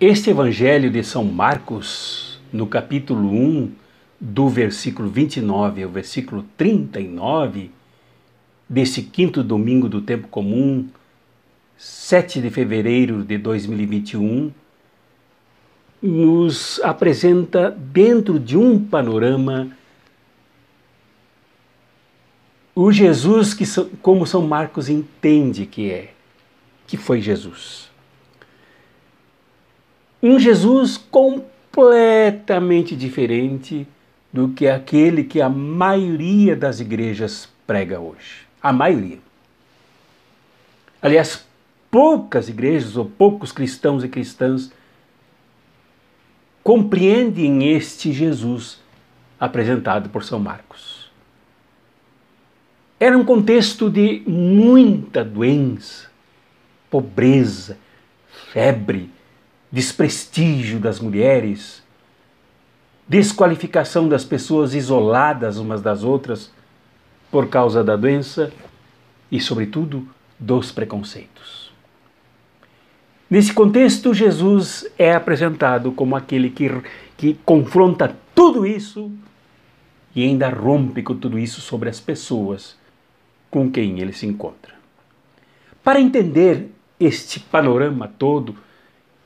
Este Evangelho de São Marcos, no capítulo 1, do versículo 29 ao versículo 39, desse quinto domingo do tempo comum, 7 de fevereiro de 2021, nos apresenta dentro de um panorama o Jesus como São Marcos entende que foi Jesus. Um Jesus completamente diferente do que aquele que a maioria das igrejas prega hoje. A maioria. Aliás, poucas igrejas ou poucos cristãos e cristãs compreendem este Jesus apresentado por São Marcos. Era um contexto de muita doença, pobreza, febre, desprestígio das mulheres, desqualificação das pessoas isoladas umas das outras por causa da doença e, sobretudo, dos preconceitos. Nesse contexto, Jesus é apresentado como aquele que confronta tudo isso e ainda rompe com tudo isso sobre as pessoas com quem ele se encontra. Para entender este panorama todo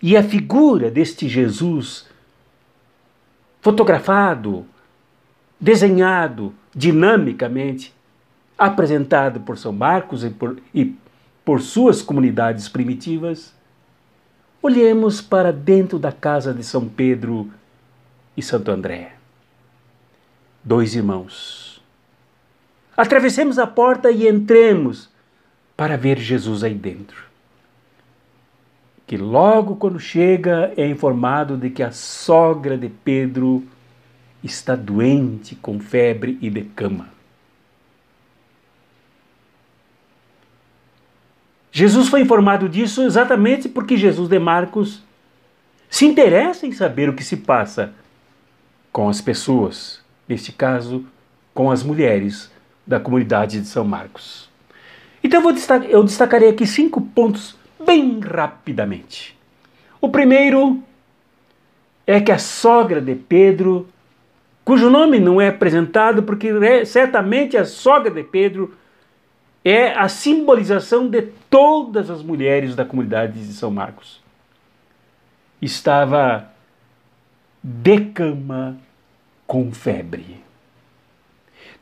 e a figura deste Jesus fotografado, desenhado dinamicamente, apresentado por São Marcos e por suas comunidades primitivas, olhemos para dentro da casa de São Pedro e Santo André. Dois irmãos. Atravessemos a porta e entremos para ver Jesus aí dentro. Que logo quando chega é informado de que a sogra de Pedro está doente com febre e de cama. Jesus foi informado disso exatamente porque Jesus de Marcos se interessa em saber o que se passa com as pessoas, neste caso, com as mulheres da comunidade de São Marcos. Então eu destacarei aqui 5 pontos bem rapidamente. O primeiro é que a sogra de Pedro, cujo nome não é apresentado porque certamente a sogra de Pedro é a simbolização de todas as mulheres da comunidade de São Marcos, estava de cama com febre.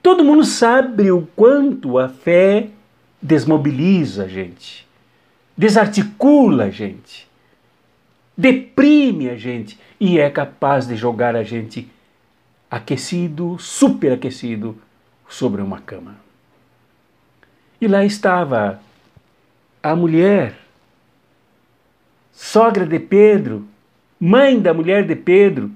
Todo mundo sabe o quanto a fé desmobiliza a gente, desarticula a gente, deprime a gente e é capaz de jogar a gente aquecido, superaquecido, sobre uma cama. E lá estava a mulher, sogra de Pedro, mãe da mulher de Pedro,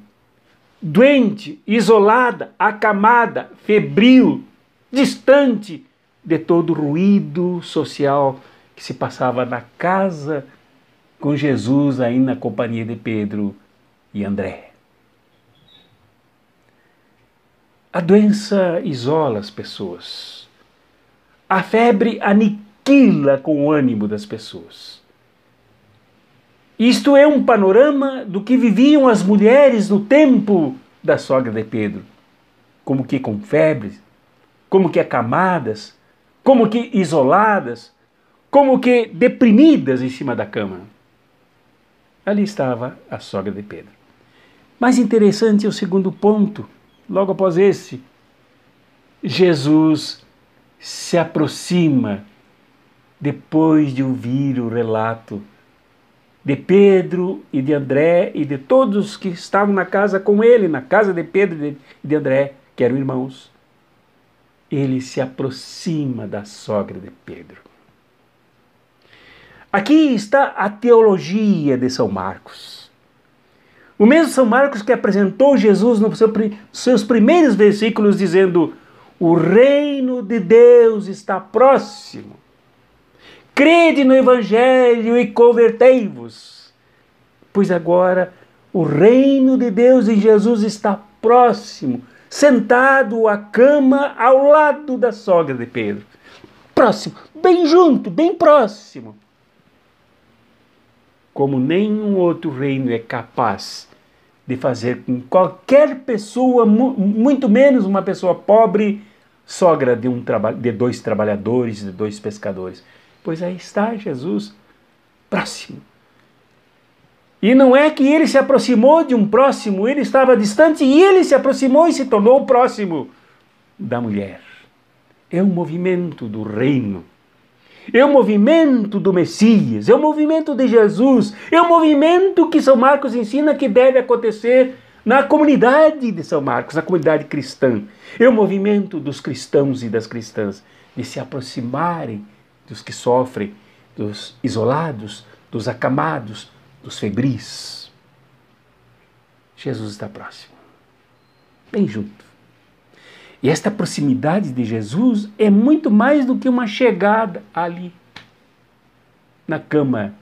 doente, isolada, acamada, febril, distante de todo o ruído social que se passava na casa com Jesus aí na companhia de Pedro e André. A doença isola as pessoas. A febre aniquila com o ânimo das pessoas. Isto é um panorama do que viviam as mulheres no tempo da sogra de Pedro. Como que com febre, como que acamadas, como que isoladas, como que deprimidas em cima da cama. Ali estava a sogra de Pedro. Mais interessante é o segundo ponto, logo após esse. Jesus se aproxima depois de ouvir o relato de Pedro e de André e de todos que estavam na casa com ele, na casa de Pedro e de André, que eram irmãos. Ele se aproxima da sogra de Pedro. Aqui está a teologia de São Marcos. O mesmo São Marcos que apresentou Jesus nos seus primeiros versículos dizendo: o reino de Deus está próximo. Crede no Evangelho e convertei-vos, pois agora o reino de Deus em Jesus está próximo, sentado à cama ao lado da sogra de Pedro. Próximo, bem junto, bem próximo. como nenhum outro reino é capaz de fazer com qualquer pessoa, muito menos uma pessoa pobre, sogra de 2 trabalhadores, de 2 pescadores. Pois aí está Jesus próximo. E não é que ele se aproximou de um próximo, ele estava distante e ele se aproximou e se tornou próximo da mulher. É um movimento do reino. É o movimento do Messias, é o movimento de Jesus, é o movimento que São Marcos ensina que deve acontecer na comunidade de São Marcos, na comunidade cristã. É o movimento dos cristãos e das cristãs de se aproximarem dos que sofrem, dos isolados, dos acamados, dos febris. Jesus está próximo, bem junto. E esta proximidade de Jesus é muito mais do que uma chegada ali, na cama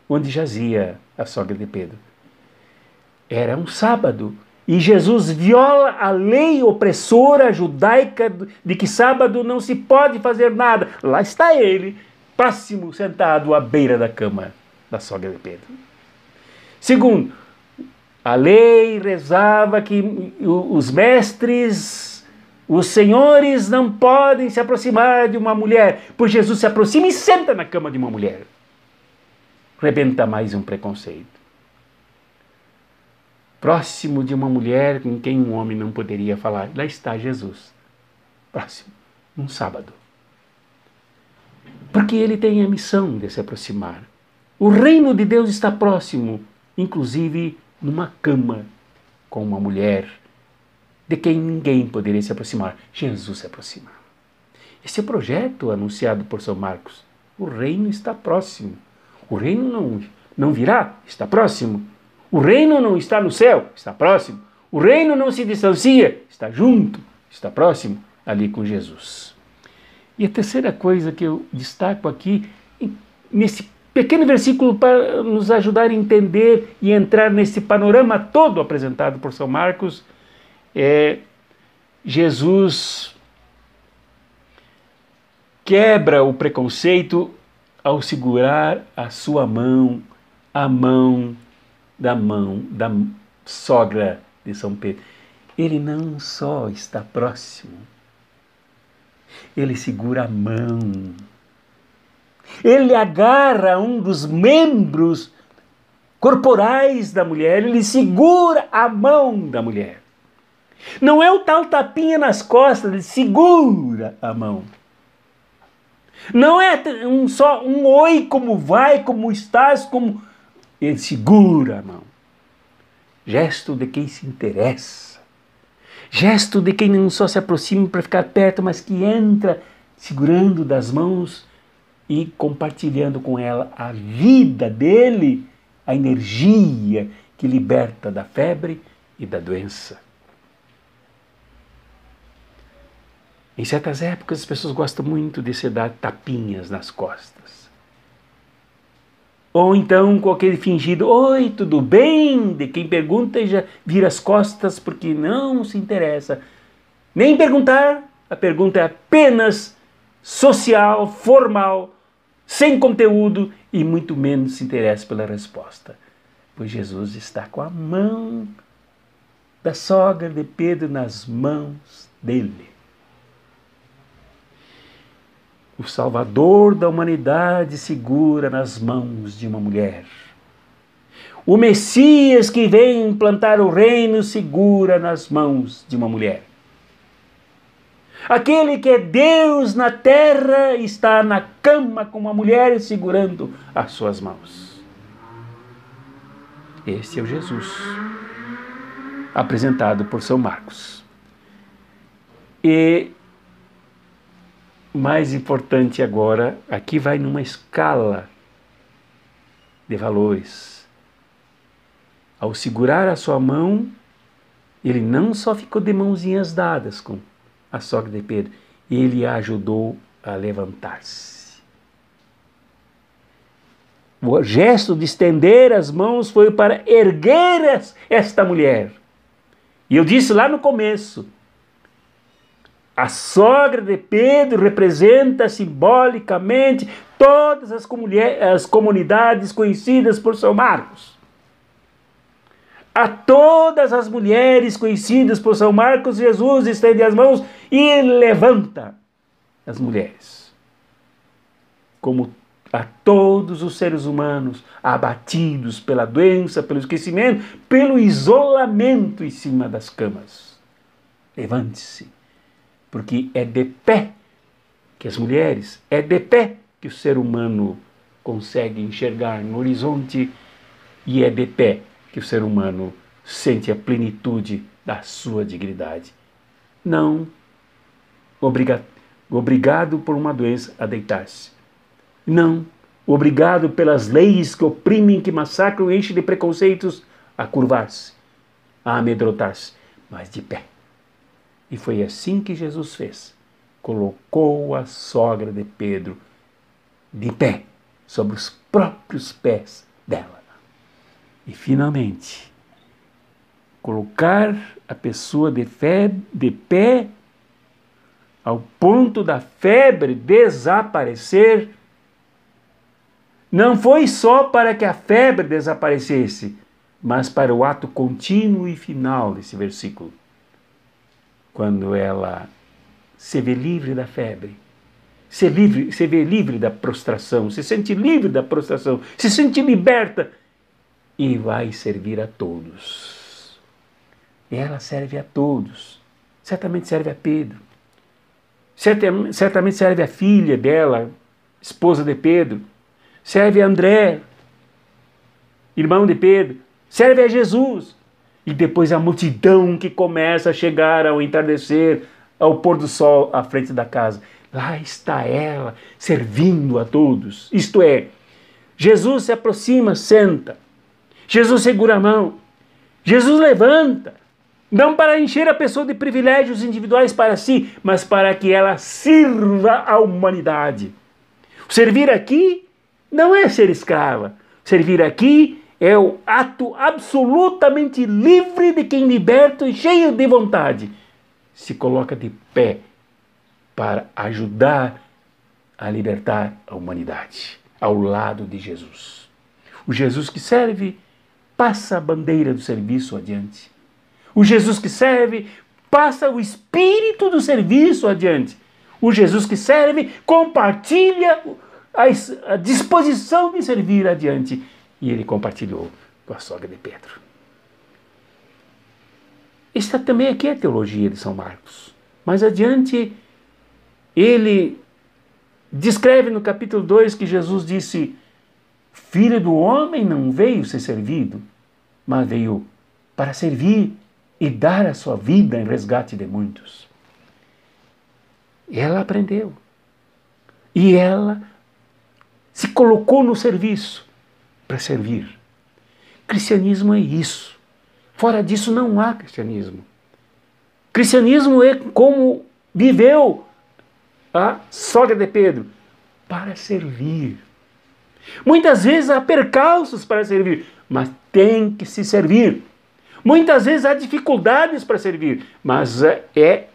onde jazia a sogra de Pedro. Era um sábado e Jesus viola a lei opressora judaica de que sábado não se pode fazer nada. Lá está ele, próximo, sentado à beira da cama da sogra de Pedro. Segundo, a lei rezava que os mestres, os senhores não podem se aproximar de uma mulher, pois Jesus se aproxima e senta na cama de uma mulher. Rebenta mais um preconceito. Próximo de uma mulher com quem um homem não poderia falar. Lá está Jesus, próximo, num sábado. Porque ele tem a missão de se aproximar. O reino de Deus está próximo, inclusive numa cama com uma mulher de quem ninguém poderia se aproximar. Jesus se aproxima. Esse é o projeto anunciado por São Marcos. O reino está próximo. O reino não virá, está próximo. O reino não está no céu, está próximo. O reino não se distancia, está junto, está próximo, ali com Jesus. E a terceira coisa que eu destaco aqui, nesse pequeno versículo para nos ajudar a entender e entrar nesse panorama todo apresentado por São Marcos, é Jesus quebra o preconceito ao segurar a sua mão, a mão da sogra de São Pedro. Ele não só está próximo, ele segura a mão. Ele agarra um dos membros corporais da mulher, ele segura a mão da mulher. Não é o tal tapinha nas costas, ele segura a mão. Não é só um oi, como vai, como estás, como... Ele segura a mão. Gesto de quem se interessa. Gesto de quem não só se aproxima para ficar perto, mas que entra segurando das mãos e compartilhando com ela a vida dele, a energia que liberta da febre e da doença. Em certas épocas as pessoas gostam muito de se dar tapinhas nas costas. Ou então com aquele fingido, oi, tudo bem? De quem pergunta e já vira as costas porque não se interessa. Nem perguntar, a pergunta é apenas social, formal, sem conteúdo e muito menos se interessa pela resposta. Pois Jesus está com a mão da sogra de Pedro nas mãos dele. O Salvador da humanidade segura nas mãos de uma mulher. O Messias que vem implantar o reino segura nas mãos de uma mulher. Aquele que é Deus na terra está na cama com uma mulher segurando as suas mãos. Esse é o Jesus apresentado por São Marcos. E mais importante agora, aqui vai numa escala de valores. Ao segurar a sua mão, ele não só ficou de mãozinhas dadas com a sogra de Pedro, ele a ajudou a levantar-se. O gesto de estender as mãos foi para erguer esta mulher. E eu disse lá no começo, A sogra de Pedro representa simbolicamente todas as comunidades conhecidas por São Marcos. A todas as mulheres conhecidas por São Marcos, Jesus estende as mãos e levanta as mulheres. Como a todos os seres humanos abatidos pela doença, pelo esquecimento, pelo isolamento em cima das camas. Levante-se, porque é de pé que as mulheres, é de pé que o ser humano consegue enxergar no horizonte e é de pé que o ser humano sente a plenitude da sua dignidade. Não obrigado por uma doença a deitar-se. Não obrigado pelas leis que oprimem, que massacram, enchem de preconceitos a curvar-se, a amedrontar-se, mas de pé. E foi assim que Jesus fez. Colocou a sogra de Pedro de pé, sobre os próprios pés dela. E finalmente, colocar a pessoa de pé ao ponto da febre desaparecer, não foi só para que a febre desaparecesse, mas para o ato contínuo e final desse versículo. Quando ela se vê livre da febre, se vê livre da prostração, se sente livre da prostração, se sente liberta e vai servir a todos. Ela serve a todos. Certamente serve a Pedro. Certamente serve a filha dela, esposa de Pedro. Serve a André, irmão de Pedro. Serve a Jesus. E depois a multidão que começa a chegar ao entardecer, ao pôr do sol à frente da casa. Lá está ela, servindo a todos. Isto é, Jesus se aproxima, senta. Jesus segura a mão. Jesus levanta. Não para encher a pessoa de privilégios individuais para si, mas para que ela sirva a humanidade. O servir aqui não é ser escrava. Servir aqui é o ato absolutamente livre de quem liberto e cheio de vontade se coloca de pé para ajudar a libertar a humanidade ao lado de Jesus. O Jesus que serve passa a bandeira do serviço adiante. O Jesus que serve passa o espírito do serviço adiante. O Jesus que serve compartilha a disposição de servir adiante. E ele compartilhou com a sogra de Pedro. Esta também aqui é a teologia de São Marcos. Mais adiante, ele descreve no capítulo 2 que Jesus disse: Filho do homem não veio ser servido, mas veio para servir e dar a sua vida em resgate de muitos. Ela aprendeu. E ela se colocou no serviço para servir. Cristianismo é isso. Fora disso não há cristianismo. Cristianismo é como viveu a sogra de Pedro, para servir. Muitas vezes há percalços para servir, mas tem que se servir. Muitas vezes há dificuldades para servir, mas é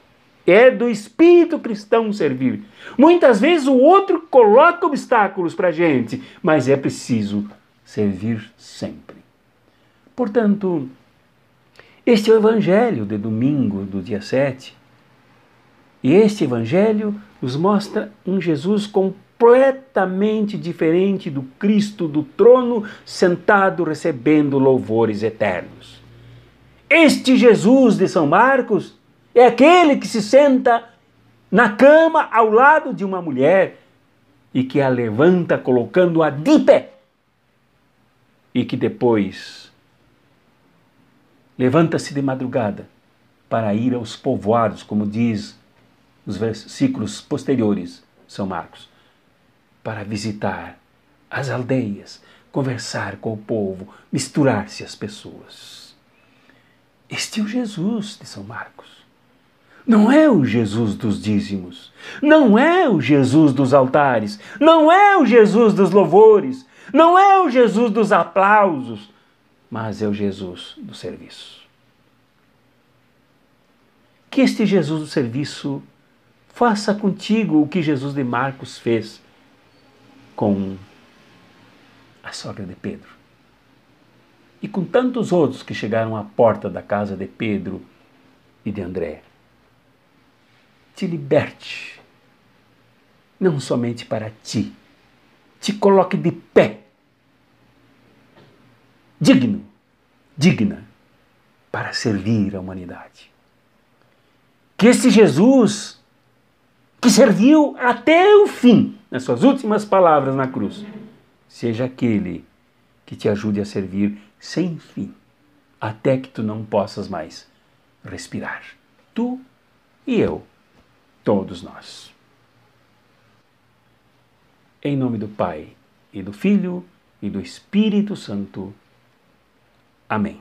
do espírito cristão servir. Muitas vezes o outro coloca obstáculos para a gente, mas é preciso servir sempre. Portanto, este é o Evangelho de domingo do dia 7. E este Evangelho nos mostra um Jesus completamente diferente do Cristo do trono, sentado recebendo louvores eternos. Este Jesus de São Marcos é aquele que se senta na cama ao lado de uma mulher e que a levanta colocando-a de pé. E que depois levanta-se de madrugada para ir aos povoados, como diz os versículos posteriores, São Marcos, para visitar as aldeias, conversar com o povo, misturar-se às pessoas. Este é o Jesus de São Marcos. Não é o Jesus dos dízimos, não é o Jesus dos altares, não é o Jesus dos louvores, não é o Jesus dos aplausos, mas é o Jesus do serviço. Que este Jesus do serviço faça contigo o que Jesus de Marcos fez com a sogra de Pedro. E com tantos outros que chegaram à porta da casa de Pedro e de André. Te liberte, não somente para ti, te coloque de pé, digno, digna, para servir a humanidade. Que esse Jesus, que serviu até o fim, nas suas últimas palavras na cruz, seja aquele que te ajude a servir sem fim, até que tu não possas mais respirar. Tu e eu, todos nós. Em nome do Pai, e do Filho, e do Espírito Santo. Amém.